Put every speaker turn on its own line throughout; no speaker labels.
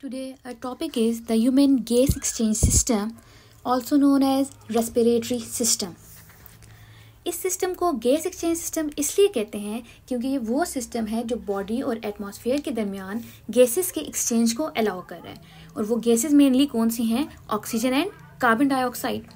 Today, our topic is the human gas exchange system, also known as respiratory system. इस system को gas exchange system इसलिए कहते हैं क्योंकि ये वो सिस्टम है जो बॉडी और एटमॉस्फेयर के दरमियान गैसेस के एक्सचेंज को अलाउ कर रहा है। और वो गैसेस मेनली कौन सी हैं? Oxygen and carbon dioxide.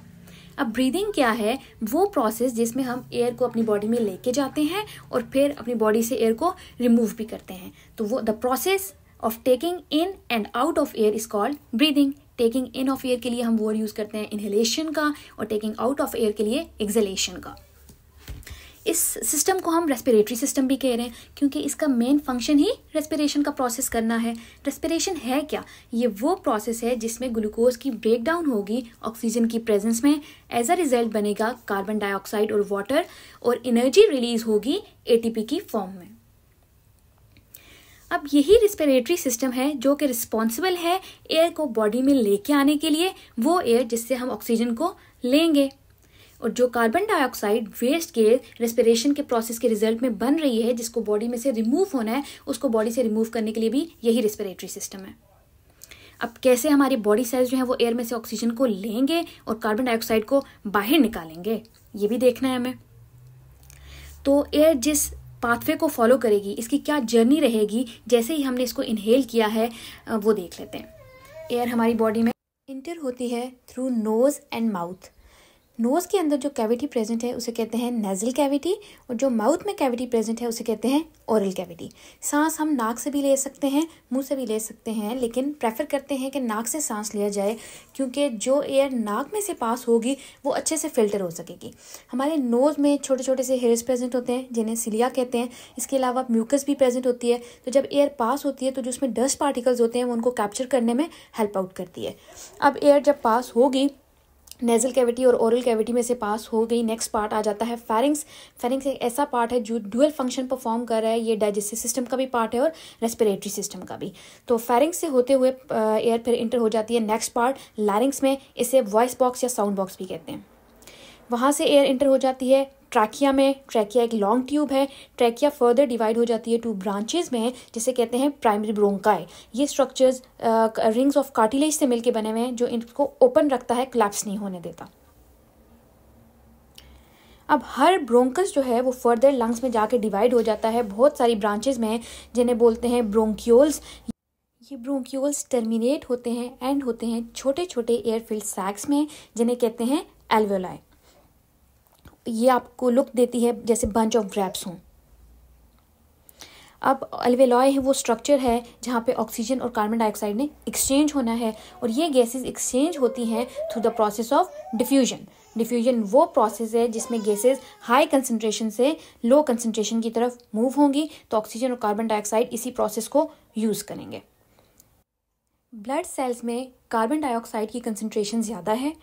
अब ब्रीदिंग क्या है? वो प्रोसेस जिसमें हम एयर को अपनी बॉडी में लेके जाते हैं और फिर अपनी बॉडी से एयर को रिमूव भी करते हैं। तो वो the process of taking in and out of air is called breathing. Taking in of air के लिए हम वर्ड यूज करते हैं इनहेलेशन का और टेकिंग आउट ऑफ एयर के लिए एक्सहेलेशन का। इस सिस्टम को हम रेस्पिरेटरी सिस्टम भी कह रहे हैं क्योंकि इसका मेन फंक्शन ही रेस्पिरेशन का प्रोसेस करना है। रेस्पिरेशन है क्या? ये वो प्रोसेस है जिसमें ग्लूकोज की ब्रेकडाउन होगी ऑक्सीजन की प्रेजेंस में। एज अ रिजल्ट बनेगा कार्बन डाइऑक्साइड और वाटर और एनर्जी रिलीज होगी एटीपी की फॉर्म में। अब यही रेस्पिरेटरी सिस्टम है जो कि रिस्पॉन्सिबल है एयर को बॉडी में लेके आने के लिए, वो एयर जिससे हम ऑक्सीजन को लेंगे। और जो carbon dioxide waste gas respiration के प्रोसेस के रिजल्ट में बन रही है, जिसको बॉडी में से रिमूव होना है, उसको बॉडी से रिमूव करने के लिए भी यही रेस्पिरेटरी सिस्टम है। अब कैसे हमारी बॉडी सेल्स जो है वो एयर में से ऑक्सीजन को लेंगे और कार्बन डाइऑक्साइड को बाहर निकालेंगे, ये भी देखना है हमें। तो एयर जिस पाथवे को फॉलो करेगी, इसकी क्या जर्नी रहेगी जैसे ही हमने इसको इनहेल किया है, वो देख लेते हैं। एयर हमारी बॉडी में इंटर होती है through nose and mouth. Nose के अंदर जो कैविटी प्रेजेंट है उसे कहते हैं नेजल कैविटी, और जो माउथ में कैविटी प्रेजेंट है उसे कहते हैं ओरल कैविटी। सांस हम नाक से भी ले सकते हैं, मुंह से भी ले सकते हैं, लेकिन प्रेफर करते हैं कि नाक से सांस लिया जाए क्योंकि जो एयर नाक में से पास होगी वो अच्छे से फिल्टर हो सकेगी। हमारे नोज़ में छोटे छोटे से हेयर्स प्रेजेंट होते हैं जिन्हें सिलिया कहते हैं। इसके अलावा म्यूकस भी प्रेजेंट होती है, तो जब एयर पास होती है तो जो उसमें डस्ट पार्टिकल्स होते हैं वो उनको कैप्चर करने में हेल्प आउट करती है। अब एयर जब पास होगी नेजल कैविटी और ओरल कैविटी में से पास हो गई, नेक्स्ट पार्ट आ जाता है फेरिंग्स। फेरिंग्स एक ऐसा पार्ट है जो डुअल फंक्शन परफॉर्म कर रहा है। ये डाइजेस्टिव सिस्टम का भी पार्ट है और रेस्पिरेटरी सिस्टम का भी। तो फेरिंग्स से होते हुए एयर फिर इंटर हो जाती है नेक्स्ट पार्ट लैरिंग्स में। इसे वॉइस बॉक्स या साउंड बॉक्स भी कहते हैं। वहाँ से एयर इंटर हो जाती है ट्रैकिया में। ट्रैकिया एक लॉन्ग ट्यूब है। ट्रैकिया फर्दर डिवाइड हो जाती है 2 ब्रांचेस में, जिसे कहते हैं प्राइमरी ब्रोंकाई। ये स्ट्रक्चर्स रिंग्स ऑफ कार्टिलेज से मिलके बने हुए हैं जो इनको ओपन रखता है, कोलैप्स नहीं होने देता। अब हर ब्रोंकस जो है वो फर्दर लंग्स में जाके डिवाइड हो जाता है बहुत सारी ब्रांचेस में, जिन्हें बोलते हैं ब्रोंक्यूल्स। ये ब्रोंक्यूल्स टर्मिनेट होते हैं, एंड होते हैं छोटे छोटे एयर फिल्ड सैक्स में, जिन्हें कहते हैं एल्वेओलाई। ये आपको लुक देती है जैसे बंच ऑफ ग्रेप्स हों। अब एल्वेओलाई है वो स्ट्रक्चर है जहाँ पे ऑक्सीजन और कार्बन डाइऑक्साइड ने एक्सचेंज होना है, और ये गैसेस एक्सचेंज होती हैं through the process of diffusion. Diffusion वो प्रोसेस है जिसमें गैसेस हाई कंसंट्रेशन से लो कंसंट्रेशन की तरफ मूव होंगी, तो ऑक्सीजन और कार्बन डाइऑक्साइड इसी प्रोसेस को यूज़ करेंगे। ब्लड सेल्स में कार्बन डाइऑक्साइड की कंसंट्रेशन ज़्यादा है,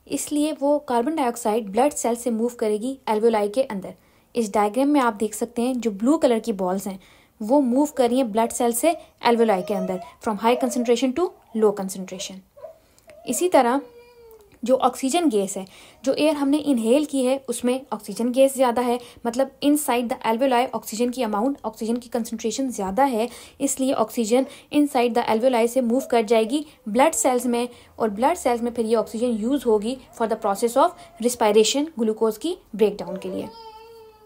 इसलिए वो कार्बन डाइऑक्साइड ब्लड सेल से मूव करेगी एल्वेओलाई के अंदर। इस डायग्राम में आप देख सकते हैं जो ब्लू कलर की बॉल्स हैं वो मूव कर रही हैं ब्लड सेल से एल्वेओलाई के अंदर, from high concentration to low concentration. इसी तरह जो ऑक्सीजन गैस है, जो एयर हमने इनहेल की है उसमें ऑक्सीजन गैस ज़्यादा है, मतलब इनसाइड द एल्वेओलाई ऑक्सीजन की अमाउंट, ऑक्सीजन की कंसंट्रेशन ज़्यादा है, इसलिए ऑक्सीजन इनसाइड द एल्वेओलाई से मूव कर जाएगी ब्लड सेल्स में, और ब्लड सेल्स में फिर ये ऑक्सीजन यूज़ होगी for the process of respiration, glucose की ब्रेकडाउन के लिए।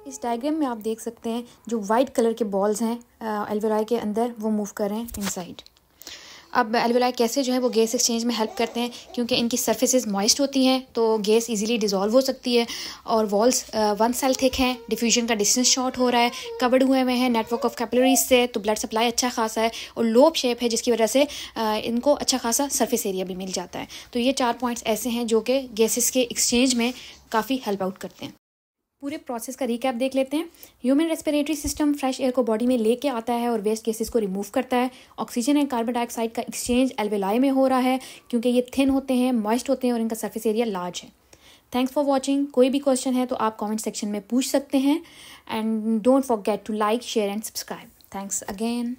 इस डायग्राम में आप देख सकते हैं जो वाइट कलर के बॉल्स हैं एल्वेओलाई के अंदर वो मूव कर रहे हैं इनसाइड। अब एल्वेओलाई कैसे जो है वो गैस एक्सचेंज में हेल्प करते हैं, क्योंकि इनकी सर्फेसेस मॉइस्ट होती हैं तो गैस इजीली डिसॉल्व हो सकती है, और वॉल्स 1 सेल थिक हैं, डिफ्यूजन का डिस्टेंस शॉर्ट हो रहा है, कवर्ड हुए हुए हैं नेटवर्क ऑफ कैपिलरीज से, तो ब्लड सप्लाई अच्छा खासा है, और लोब शेप है जिसकी वजह से इनको अच्छा खासा सरफेस एरिया भी मिल जाता है। तो ये 4 पॉइंट्स ऐसे हैं जो कि गैसेस के एक्सचेंज में काफ़ी हेल्प आउट करते हैं। पूरे प्रोसेस का रिकैप देख लेते हैं। Human respiratory system fresh air को बॉडी में लेके आता है और वेस्ट गैसेस को रिमूव करता है। ऑक्सीजन एंड कार्बन डाइऑक्साइड का एक्सचेंज एल्वेओलाई में हो रहा है क्योंकि ये थिन होते हैं, मॉइस्ट होते हैं और इनका सरफेस एरिया लार्ज है। Thanks for watching. कोई भी क्वेश्चन है तो आप कमेंट सेक्शन में पूछ सकते हैं, and don't forget to like, share and subscribe. Thanks again.